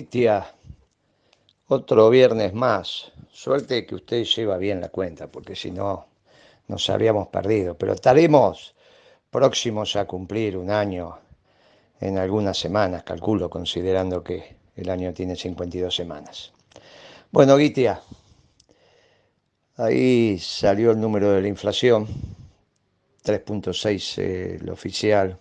Cristian, otro viernes más. Suerte que usted lleva bien la cuenta, porque si no, nos habríamos perdido. Pero estaremos próximos a cumplir un año en algunas semanas, calculo, considerando que el año tiene 52 semanas. Bueno, Guitia, ahí salió el número de la inflación, 3,6 el oficial.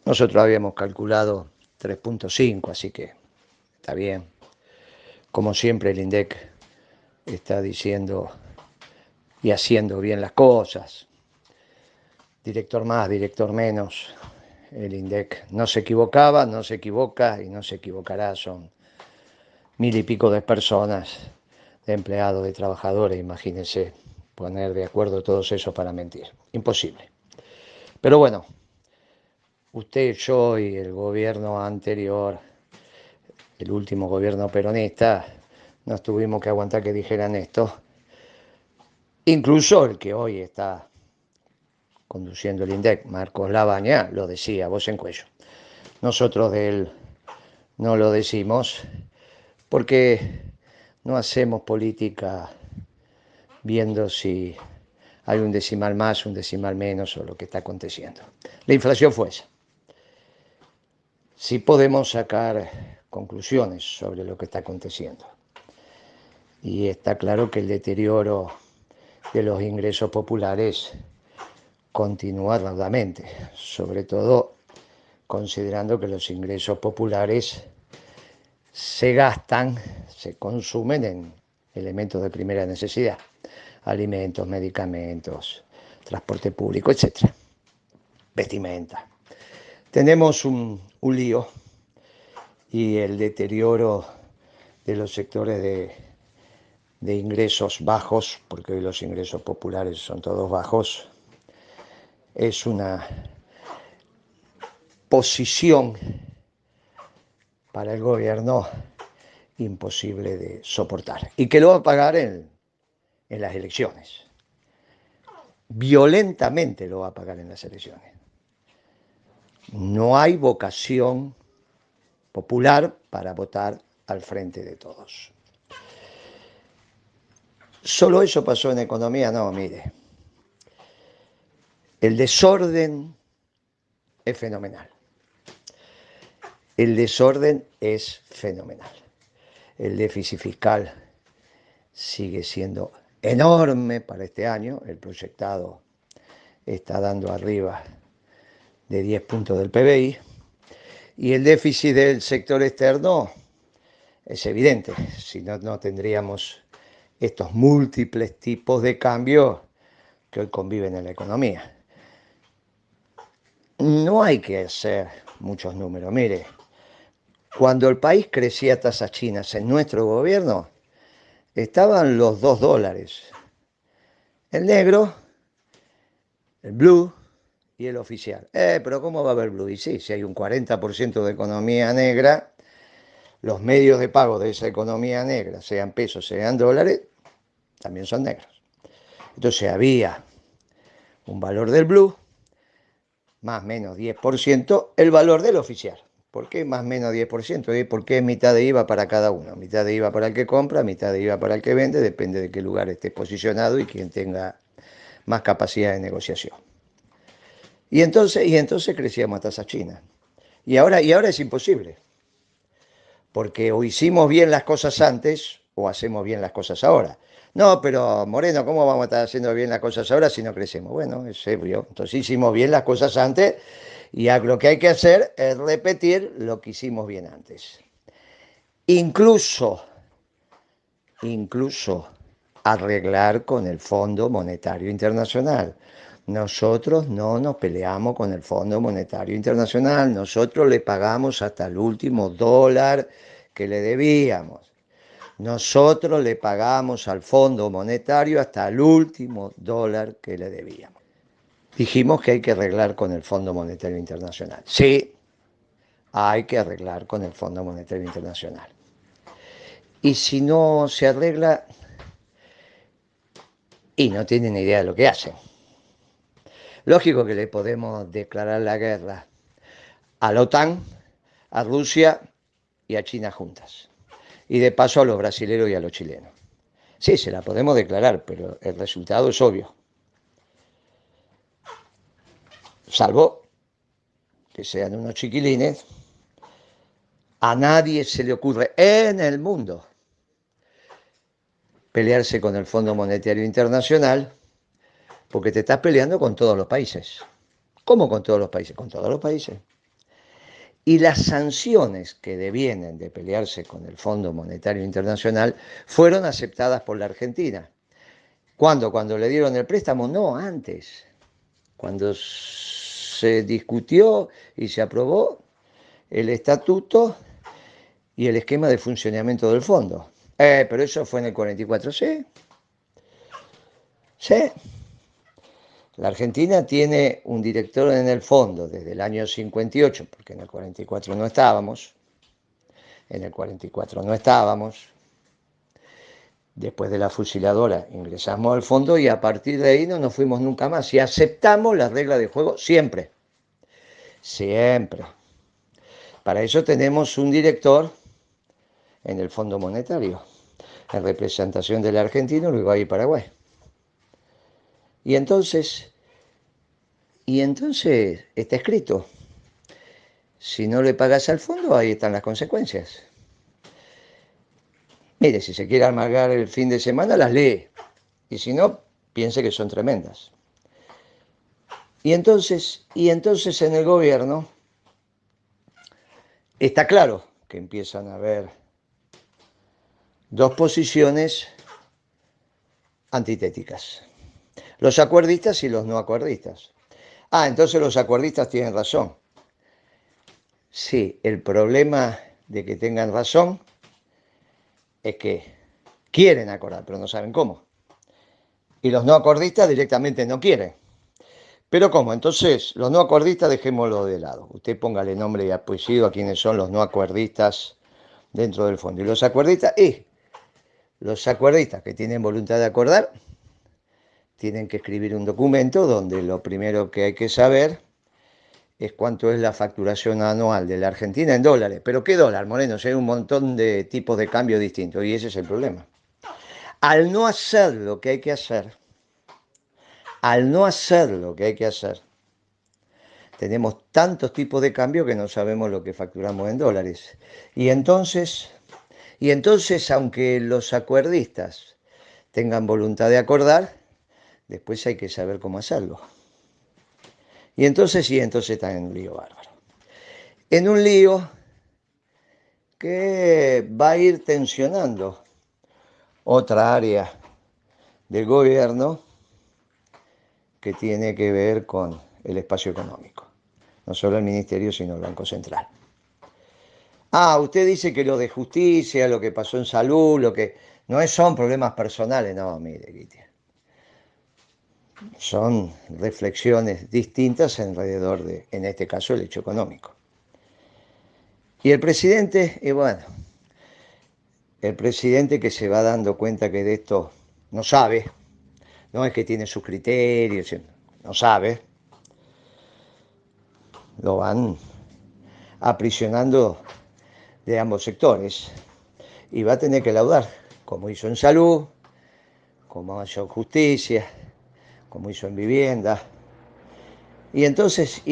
Nosotros habíamos calculado 3,5, así que está bien. Como siempre, el INDEC está diciendo y haciendo bien las cosas. Director más, director menos. El INDEC no se equivocaba, no se equivoca y no se equivocará. Son 1.000 y pico de personas, de empleados, de trabajadores. Imagínense poner de acuerdo todos esos para mentir. Imposible. Pero bueno, usted, yo y el gobierno anterior, el último gobierno peronista, nos tuvimos que aguantar que dijeran esto. Incluso el que hoy está conduciendo el INDEC, Marcos Labaña, lo decía, voz en cuello. Nosotros de él no lo decimos porque no hacemos política viendo si hay un decimal más, un decimal menos o lo que está aconteciendo. La inflación fue esa. Sí podemos sacar conclusiones sobre lo que está aconteciendo. Y está claro que el deterioro de los ingresos populares continúa raudamente, sobre todo considerando que los ingresos populares se gastan, se consumen en elementos de primera necesidad, alimentos, medicamentos, transporte público, etc. Vestimenta. Tenemos un lío y el deterioro de los sectores de ingresos bajos, porque hoy los ingresos populares son todos bajos, es una posición para el gobierno imposible de soportar y que lo va a pagar en las elecciones. Violentamente lo va a pagar en las elecciones. No hay vocación popular para votar al frente de todos. ¿Solo eso pasó en economía? No, mire. El desorden es fenomenal. El desorden es fenomenal. El déficit fiscal sigue siendo enorme para este año. El proyectado está dando arriba de 10 puntos del PBI. Y el déficit del sector externo es evidente. Si no, no tendríamos estos múltiples tipos de cambios que hoy conviven en la economía. No hay que hacer muchos números. Mire, cuando el país crecía a tasas chinas en nuestro gobierno, estaban los $2. El negro, el blue y el oficial. Pero ¿cómo va a haber blue? Y sí, si hay un 40% de economía negra, los medios de pago de esa economía negra, sean pesos, sean dólares, también son negros. Entonces había un valor del blue, más o menos 10%, el valor del oficial. ¿Por qué más o menos 10%? Porque es mitad de IVA para cada uno. Mitad de IVA para el que compra, mitad de IVA para el que vende, depende de qué lugar esté posicionado y quién tenga más capacidad de negociación. Y entonces crecíamos a tasa china. Y ahora es imposible. Porque o hicimos bien las cosas antes o hacemos bien las cosas ahora. No, pero Moreno, ¿cómo vamos a estar haciendo bien las cosas ahora si no crecemos? Bueno, es obvio. Entonces hicimos bien las cosas antes y lo que hay que hacer es repetir lo que hicimos bien antes. Incluso arreglar con el Fondo Monetario Internacional. Nosotros no nos peleamos con el Fondo Monetario Internacional, nosotros le pagamos hasta el último dólar que le debíamos. Nosotros le pagamos al Fondo Monetario hasta el último dólar que le debíamos. Dijimos que hay que arreglar con el Fondo Monetario Internacional. Sí, hay que arreglar con el Fondo Monetario Internacional. Y si no se arregla, y no tienen idea de lo que hacen. Lógico que le podemos declarar la guerra a la OTAN, a Rusia y a China juntas. Y de paso a los brasileños y a los chilenos. Sí, se la podemos declarar, pero el resultado es obvio. Salvo que sean unos chiquilines, a nadie se le ocurre en el mundo pelearse con el Fondo Monetario Internacional, porque te estás peleando con todos los países. ¿Cómo con todos los países? Con todos los países. Y las sanciones que devienen de pelearse con el Fondo Monetario Internacional fueron aceptadas por la Argentina. ¿Cuándo? Cuando le dieron el préstamo, no, antes. Cuando se discutió y se aprobó el estatuto y el esquema de funcionamiento del fondo. Pero eso fue en el 44, ¿sí? Sí. La Argentina tiene un director en el fondo desde el año 58, porque en el 44 no estábamos. En el 44 no estábamos. Después de la fusiladora ingresamos al fondo y a partir de ahí no nos fuimos nunca más. Y aceptamos las reglas de juego siempre. Siempre. Para eso tenemos un director en el Fondo Monetario, en representación de la Argentina, Uruguay y Paraguay. Y entonces está escrito. Si no le pagas al fondo, ahí están las consecuencias. Mire, si se quiere amargar el fin de semana, las lee. Y si no, piense que son tremendas. Y entonces en el gobierno está claro que empiezan a haber dos posiciones antitéticas. Los acuerdistas y los no acuerdistas. Entonces los acuerdistas tienen razón. Sí, el problema de que tengan razón es que quieren acordar, pero no saben cómo. Y los no acordistas directamente no quieren. ¿Pero cómo? Entonces, los no acuerdistas dejémoslo de lado. Usted póngale nombre y apellido a quienes son los no acuerdistas dentro del fondo. Y los acuerdistas que tienen voluntad de acordar tienen que escribir un documento donde lo primero que hay que saber es cuánto es la facturación anual de la Argentina en dólares. ¿Pero qué dólar, Moreno? Si hay un montón de tipos de cambio distintos y ese es el problema. Al no hacer lo que hay que hacer, tenemos tantos tipos de cambio que no sabemos lo que facturamos en dólares. Y entonces, aunque los acuerdistas tengan voluntad de acordar, después hay que saber cómo hacerlo. Y entonces está en un lío bárbaro. En un lío que va a ir tensionando otra área del gobierno que tiene que ver con el espacio económico. No solo el ministerio, sino el Banco Central. Usted dice que lo de justicia, lo que pasó en salud, lo que no son problemas personales. No, mire, Guiti. Son reflexiones distintas alrededor de, en este caso, el hecho económico. Y el presidente, el presidente que se va dando cuenta que de esto no sabe, no es que tiene sus criterios, no sabe, lo van aprisionando de ambos sectores y va a tener que laudar, como hizo en salud, como hizo en justicia, como hizo en vivienda. Y entonces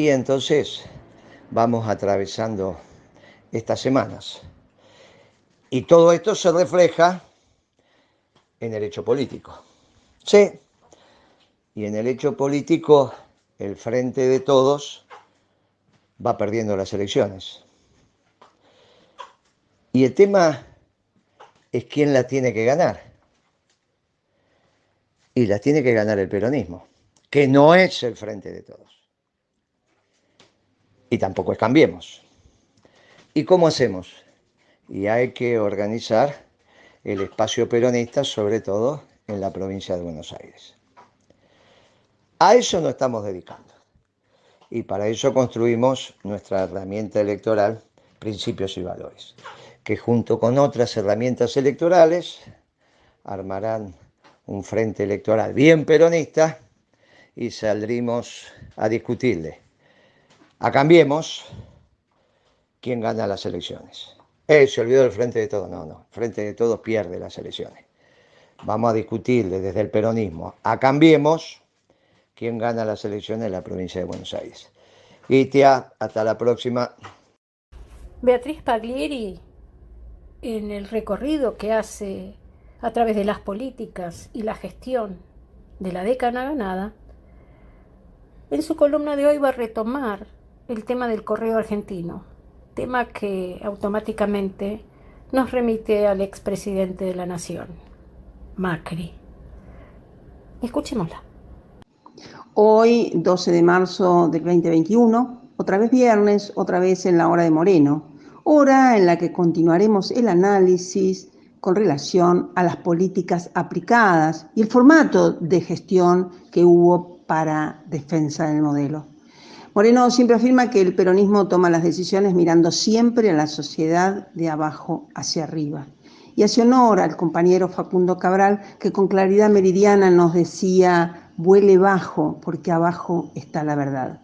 vamos atravesando estas semanas. Y todo esto se refleja en el hecho político. Sí. Y en el hecho político, el Frente de Todos va perdiendo las elecciones. Y el tema es quién la tiene que ganar. Y la tiene que ganar el peronismo, que no es el Frente de Todos. Y tampoco es Cambiemos. ¿Y cómo hacemos? Y hay que organizar el espacio peronista, sobre todo en la provincia de Buenos Aires. A eso nos estamos dedicando. Y para eso construimos nuestra herramienta electoral, Principios y Valores, que junto con otras herramientas electorales armarán un frente electoral bien peronista y saldremos a discutirle a Cambiemos quién gana las elecciones. Se olvidó del Frente de Todos. No, no. Frente de Todos pierde las elecciones. Vamos a discutir desde el peronismo a Cambiemos quién gana las elecciones en la provincia de Buenos Aires. Itia, hasta la próxima. Beatriz Paglieri, en el recorrido que hace a través de las políticas y la gestión de la década ganada, en su columna de hoy va a retomar el tema del correo argentino, tema que automáticamente nos remite al expresidente de la Nación, Macri. Escuchémosla. Hoy, 12 de marzo del 2021, otra vez viernes, otra vez en la hora de Moreno, hora en la que continuaremos el análisis con relación a las políticas aplicadas y el formato de gestión que hubo para defensa del modelo. Moreno siempre afirma que el peronismo toma las decisiones mirando siempre a la sociedad de abajo hacia arriba. Y hace honor al compañero Facundo Cabral, que con claridad meridiana nos decía: vuele bajo, porque abajo está la verdad.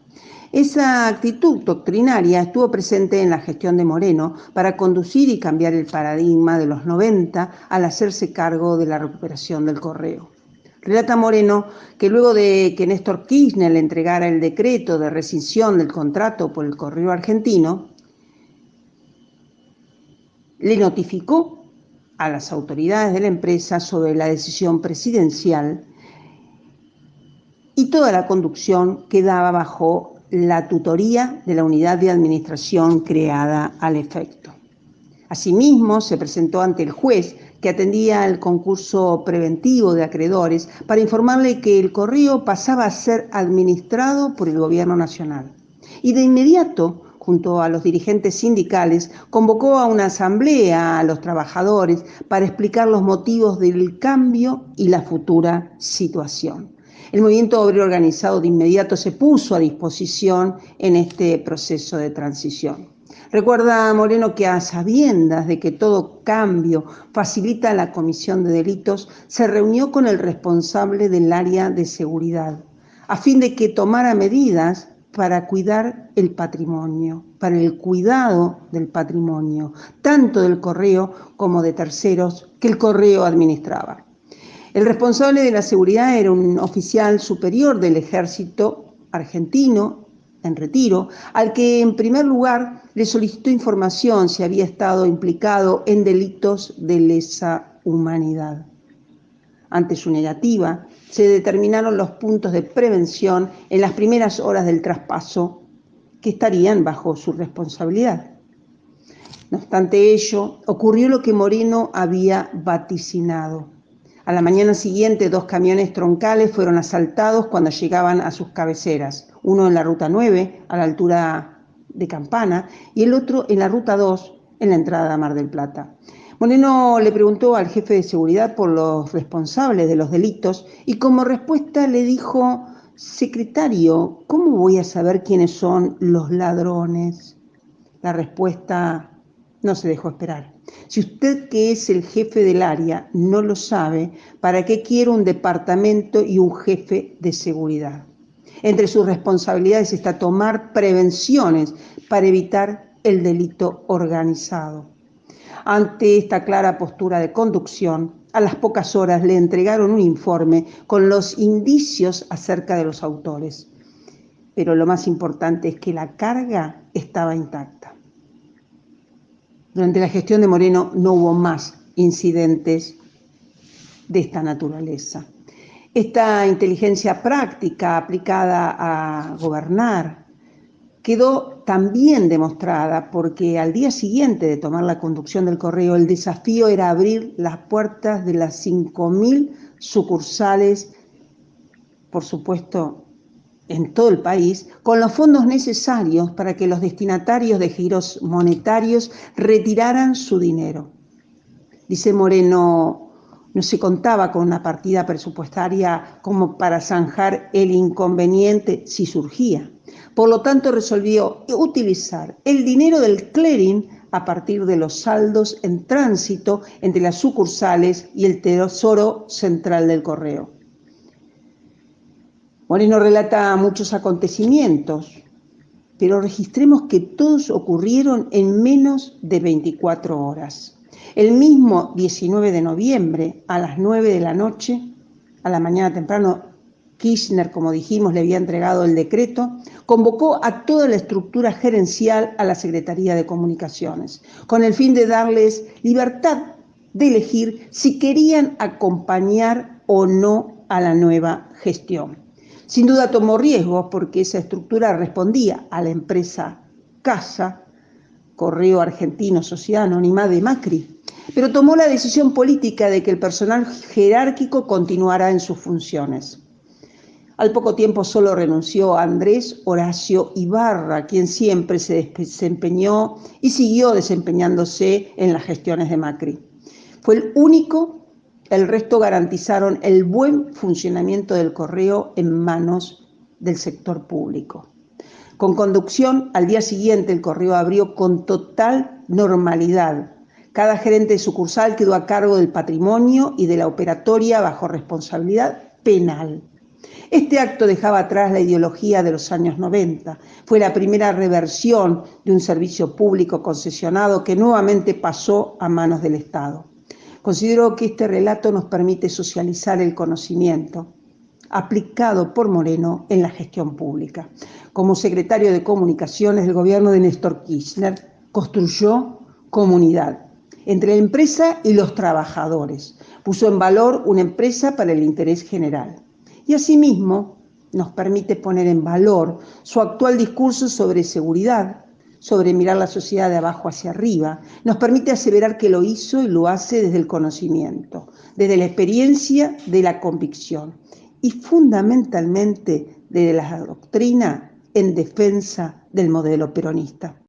Esa actitud doctrinaria estuvo presente en la gestión de Moreno para conducir y cambiar el paradigma de los 90 al hacerse cargo de la recuperación del correo. Relata Moreno que luego de que Néstor Kirchner le entregara el decreto de rescisión del contrato por el correo argentino, le notificó a las autoridades de la empresa sobre la decisión presidencial y toda la conducción quedaba bajo la tutoría de la unidad de administración creada al efecto. Asimismo, se presentó ante el juez que atendía el concurso preventivo de acreedores para informarle que el correo pasaba a ser administrado por el gobierno nacional. Y de inmediato, junto a los dirigentes sindicales, convocó a una asamblea a los trabajadores para explicar los motivos del cambio y la futura situación. El movimiento obrero organizado de inmediato se puso a disposición en este proceso de transición. Recuerda Moreno que a sabiendas de que todo cambio facilita la comisión de delitos, se reunió con el responsable del área de seguridad, a fin de que tomara medidas para cuidar el patrimonio, para el cuidado del patrimonio, tanto del correo como de terceros que el correo administraba. El responsable de la seguridad era un oficial superior del ejército argentino en retiro, al que en primer lugar le solicitó información si había estado implicado en delitos de lesa humanidad. Ante su negativa, se determinaron los puntos de prevención en las primeras horas del traspaso que estarían bajo su responsabilidad. No obstante ello, ocurrió lo que Moreno había vaticinado. A la mañana siguiente, 2 camiones troncales fueron asaltados cuando llegaban a sus cabeceras, uno en la ruta 9, a la altura de Campana, y el otro en la ruta 2, en la entrada a Mar del Plata. Moreno le preguntó al jefe de seguridad por los responsables de los delitos y como respuesta le dijo: secretario, ¿cómo voy a saber quiénes son los ladrones? La respuesta no se dejó esperar. Si usted, que es el jefe del área, no lo sabe, ¿para qué quiere un departamento y un jefe de seguridad? Entre sus responsabilidades está tomar prevenciones para evitar el delito organizado. Ante esta clara postura de conducción, a las pocas horas le entregaron un informe con los indicios acerca de los autores. Pero lo más importante es que la carga estaba intacta. Durante la gestión de Moreno no hubo más incidentes de esta naturaleza. Esta inteligencia práctica aplicada a gobernar quedó también demostrada porque al día siguiente de tomar la conducción del correo, el desafío era abrir las puertas de las 5.000 sucursales, por supuesto, en todo el país, con los fondos necesarios para que los destinatarios de giros monetarios retiraran su dinero. Dice Moreno, no se contaba con una partida presupuestaria como para zanjar el inconveniente si surgía. Por lo tanto, resolvió utilizar el dinero del clearing a partir de los saldos en tránsito entre las sucursales y el Tesoro Central del Correo. Moreno relata muchos acontecimientos pero registremos que todos ocurrieron en menos de 24 horas. El mismo 19 de noviembre, a las 9 de la noche, a la mañana temprano, Kirchner, como dijimos, le había entregado el decreto, convocó a toda la estructura gerencial a la Secretaría de Comunicaciones, con el fin de darles libertad de elegir si querían acompañar o no a la nueva gestión. Sin duda tomó riesgos porque esa estructura respondía a la empresa CASA, Correo Argentino Sociedad Anónima de Macri, pero tomó la decisión política de que el personal jerárquico continuara en sus funciones. Al poco tiempo solo renunció Andrés Horacio Ibarra, quien siempre se desempeñó y siguió desempeñándose en las gestiones de Macri. Fue el único, el resto garantizaron el buen funcionamiento del correo en manos del sector público. Con conducción, al día siguiente el correo abrió con total normalidad. Cada gerente de sucursal quedó a cargo del patrimonio y de la operatoria bajo responsabilidad penal. Este acto dejaba atrás la ideología de los años 90. Fue la primera reversión de un servicio público concesionado que nuevamente pasó a manos del Estado. Considero que este relato nos permite socializar el conocimiento aplicado por Moreno en la gestión pública. Como secretario de Comunicaciones del gobierno de Néstor Kirchner, construyó comunidad entre la empresa y los trabajadores. Puso en valor una empresa para el interés general. Y asimismo nos permite poner en valor su actual discurso sobre seguridad, sobre mirar la sociedad de abajo hacia arriba. Nos permite aseverar que lo hizo y lo hace desde el conocimiento, desde la experiencia de la convicción y fundamentalmente desde la doctrina en defensa del modelo peronista.